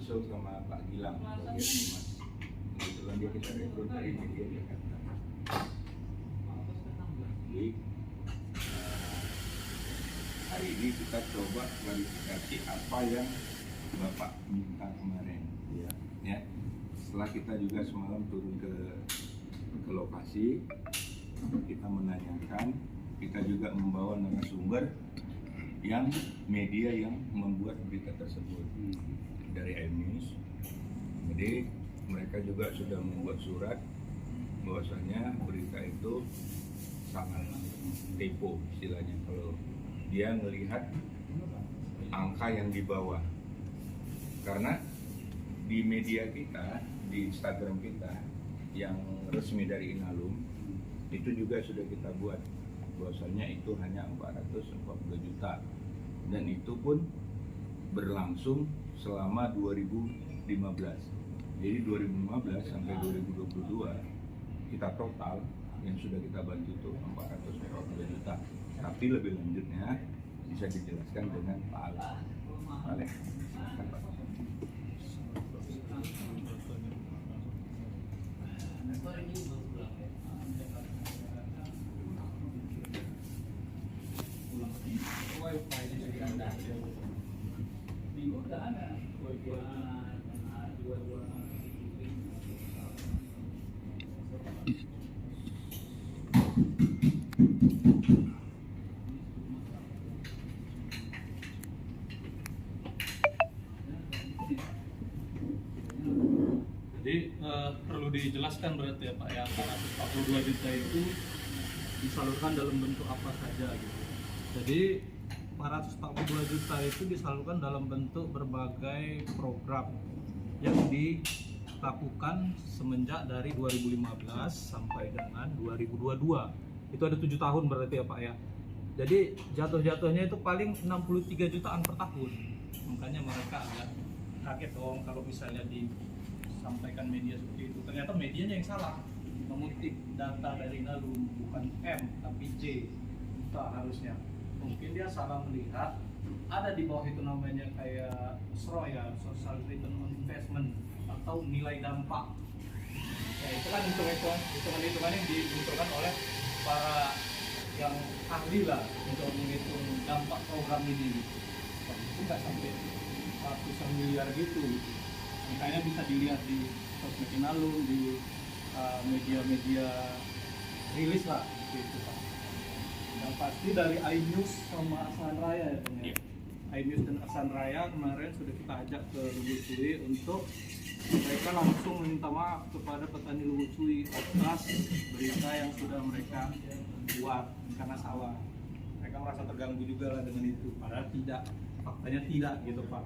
Sulsel sama Pak Gilang bagian humas. Kebetulan dia kita rekrut dari media Jakarta. Jadi hari ini kita coba klarifikasi apa yang Bapak minta kemarin, ya. Setelah kita juga semalam turun ke lokasi, kita menanyakan, kita juga membawa narasumber yang media yang membuat berita tersebut dari iNews. Jadi mereka juga sudah membuat surat bahwasanya berita itu sangat typo istilahnya kalau dia melihat angka yang dibawa. Karena di media kita, di Instagram kita yang resmi dari Inalum itu juga sudah kita buat bahwasanya itu hanya 440 juta dan itu pun berlangsung selama 2015. Jadi 2015 sampai 2022 kita total yang sudah kita bantu itu 440 juta. Tapi lebih lanjutnya bisa dijelaskan dengan Pak Alex. Silakan, Pak. Jadi perlu dijelaskan berarti ya Pak ya, 442 juta itu disalurkan dalam bentuk apa saja gitu. Jadi 442 juta itu disalurkan dalam bentuk berbagai program yang dilakukan semenjak dari 2015 sampai dengan 2022. Itu ada 7 tahun berarti ya Pak ya. Jadi jatuh-jatuhnya itu paling 63 jutaan per tahun. Makanya mereka agak kaget dong kalau misalnya disampaikan media seperti itu. Ternyata medianya yang salah, mengutip data dari Inalum, bukan M tapi J juta harusnya. Mungkin dia salah melihat ada di bawah itu namanya kayak SRO ya, Social Return on Investment atau nilai dampak. Ya itu kan hitungan-hitungan yang dibentukkan oleh para yang ahli lah untuk menghitung dampak program ini. Itu nggak sampai ratusan miliar gitu. Makanya bisa dilihat di sosmed Inalum, di media-media rilis lah gitu Pak. Yang pasti dari iNews sama Asan Raya ya Pak. iNews dan Asan Raya kemarin sudah kita ajak ke Lubuk Sui untuk mereka langsung meminta maaf kepada petani Lubuk Sui atas berita yang sudah mereka buat karena salah. Mereka merasa terganggu juga lah dengan itu. Padahal tidak, faktanya tidak gitu Pak.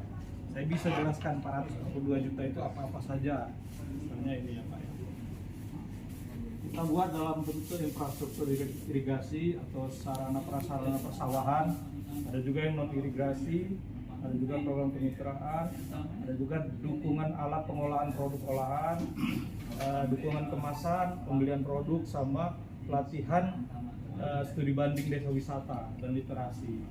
Saya bisa jelaskan 442 juta itu apa-apa saja. Misalnya ini ya Pak. Kita buat dalam bentuk infrastruktur irigasi atau sarana prasarana persawahan. Ada juga yang non irigasi, ada juga program kemitraan, ada juga dukungan alat pengolahan produk olahan, dukungan kemasan, pembelian produk sama pelatihan studi banding desa wisata dan literasi.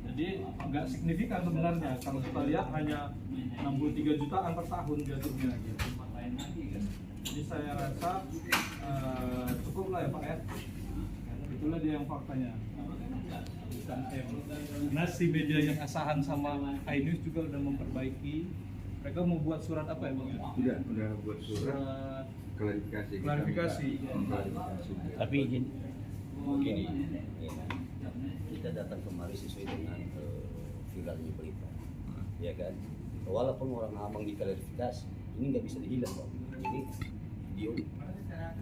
Jadi agak signifikan sebenarnya kalau kita lihat hanya 63 jutaan per tahun jatuhnya gitu. Jadi saya rasa cukup lah ya Pak ya. Itulah dia yang faktanya. Bukan M. Nah si media yang asahan sama iNews juga udah memperbaiki. Mereka mau buat surat apa ya Bang? Udah buat surat klarifikasi. Klarifikasi. Tapi izin begini, kita datang kemari sesuai dengan viralnya berita, ya kan? Walaupun orang abang diklarifikasi, ini nggak bisa dihilang Bang. Ini video.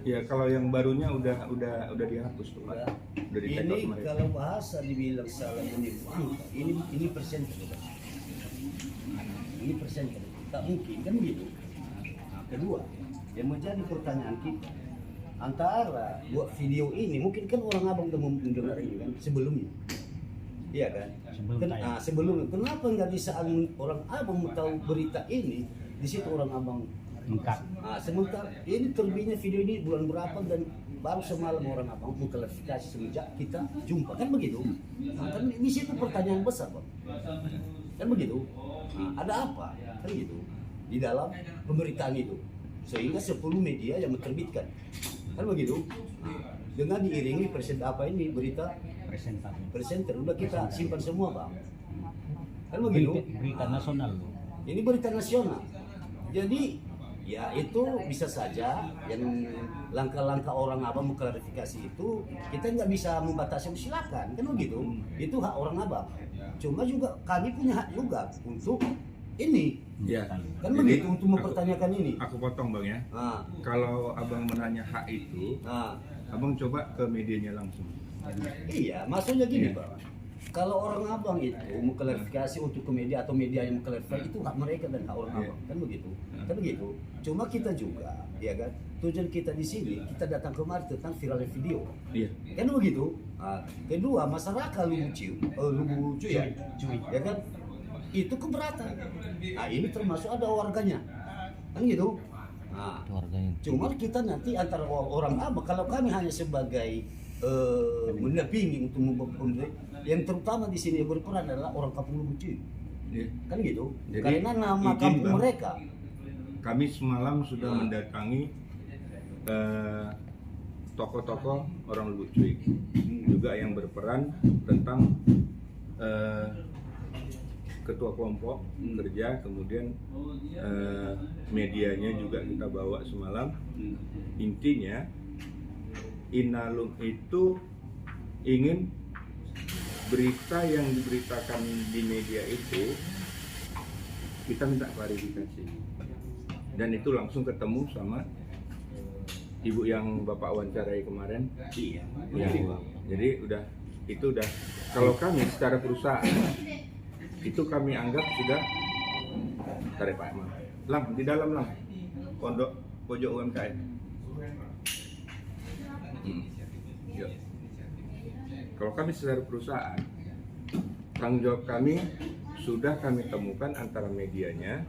Ya kalau yang barunya udah dihapus tuh Pak. Udah di-take out Ini kemarin. kalau bahasa dibilang salah menipu angka, ini persen kan? Ini persen kan? Tak mungkin kan gitu. Nah, kedua, yang menjadi pertanyaan kita antara buat video ini, mungkin kan orang abang udah mendengar ini kan sebelumnya, iya kan? Sebelumnya, kenapa nggak bisa orang abang mau tahu berita ini? Di situ orang abang lengkap. Nah, sementara ini terbitnya video ini bulan berapa dan baru semalam orang abang mau klarifikasi semenjak kita jumpa kan begitu? Nah, kan di situ pertanyaan besar Bang. Kan begitu. Nah, ada apa? Kan gitu. Di dalam pemberitaan itu. Sehingga 10 media yang menerbitkan. Kan begitu. Nah, dengan diiringi berita presenter udah kita simpan semua, Bang. Kan begitu. Berita nasional loh. Ini berita nasional. Jadi ya itu bisa saja yang langkah-langkah orang Abang mengklarifikasi itu kita nggak bisa membatasi, silakan kan begitu, itu hak orang Abang. Cuma juga kami punya hak juga untuk ini, Ya. kan Jadi, begitu, untuk mempertanyakan ini. Aku potong Bang ya. Nah, Kalau Abang menanya hak itu, nah, Abang coba ke medianya langsung. iya, maksudnya gini Iya. Pak. Kalau orang Abang itu mengklarifikasi untuk ke media atau media yang mengklarifikasi itu hak mereka dan hak orang Iya. Abang, kan begitu. Kan begitu. Cuma kita juga, ya kan, tujuan kita di sini kita datang kemari tentang viralnya video. Iya. Kan begitu. Nah, kedua, masyarakat Lubucu ya, ya kan, itu keberatan. Nah, ini termasuk ada warganya, kan gitu. Nah, Warganya. cuma kita nanti antara orang Abang, kalau kami hanya sebagai mendampingi untuk memberi, yang terutama di sini yang berperan adalah orang kampung Lubucu, Iya. kan gitu. Jadi, Karena nama izin, kampung Bang. mereka. Kami semalam sudah mendatangi tokoh-tokoh orang Lubucuy juga yang berperan tentang ketua kelompok kerja, kemudian medianya juga kita bawa semalam. Intinya Inalum itu ingin berita yang diberitakan di media itu kita minta klarifikasi, dan itu langsung ketemu sama ibu yang Bapak wawancarai kemarin. Iya. Ya, jadi itu udah kalau kami secara perusahaan itu kami anggap sudah tarik Pak Imam. Lang di dalam Lang pondok pojok UMKM. Yuk. Kalau kami secara perusahaan, tanggung jawab kami sudah kami temukan antara medianya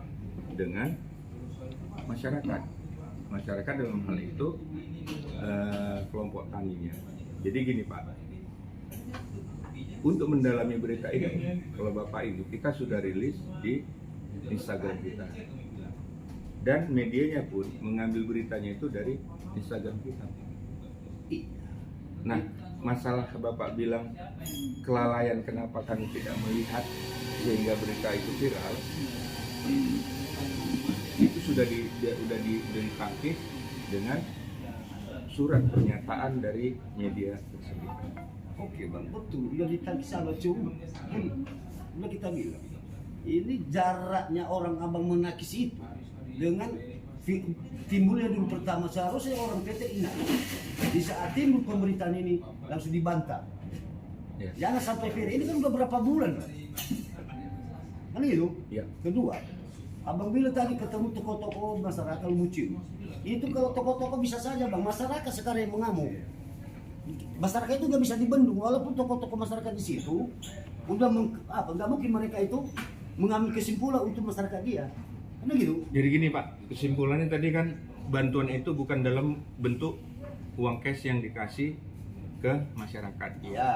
dengan masyarakat. Masyarakat dalam hal itu kelompok taninya. Jadi gini Pak, untuk mendalami berita ini, kalau Bapak Ibu, kita sudah rilis di Instagram kita. Dan medianya pun mengambil beritanya itu dari Instagram kita. Nah, masalah Bapak bilang kelalaian kenapa kami tidak melihat sehingga berita itu viral, itu sudah ditangkis dengan surat pernyataan dari media tersebut. Oke Bang, betul. Udah ditangkis sama cuma. Udah kita bilang. Ini jaraknya orang Abang menakis itu dengan timbulnya dulu pertama, seharusnya orang PT ini di saat timbul pemberitaan ini langsung dibantah. Ya. Jangan sampai viral. Ini kan udah berapa bulan, Bang. Kan itu. Ya. Kedua, Abang bilang tadi ketemu tokoh-tokoh masyarakat Lubucu. Itu kalau tokoh-tokoh bisa saja Bang, masyarakat sekarang yang mengamuk. Masyarakat itu nggak bisa dibendung, walaupun tokoh-tokoh masyarakat di situ udah nggak mungkin mereka itu mengambil kesimpulan untuk masyarakat dia. Karena gitu. Jadi gini Pak, kesimpulannya tadi kan bantuan itu bukan dalam bentuk uang cash yang dikasih ke masyarakat. Iya.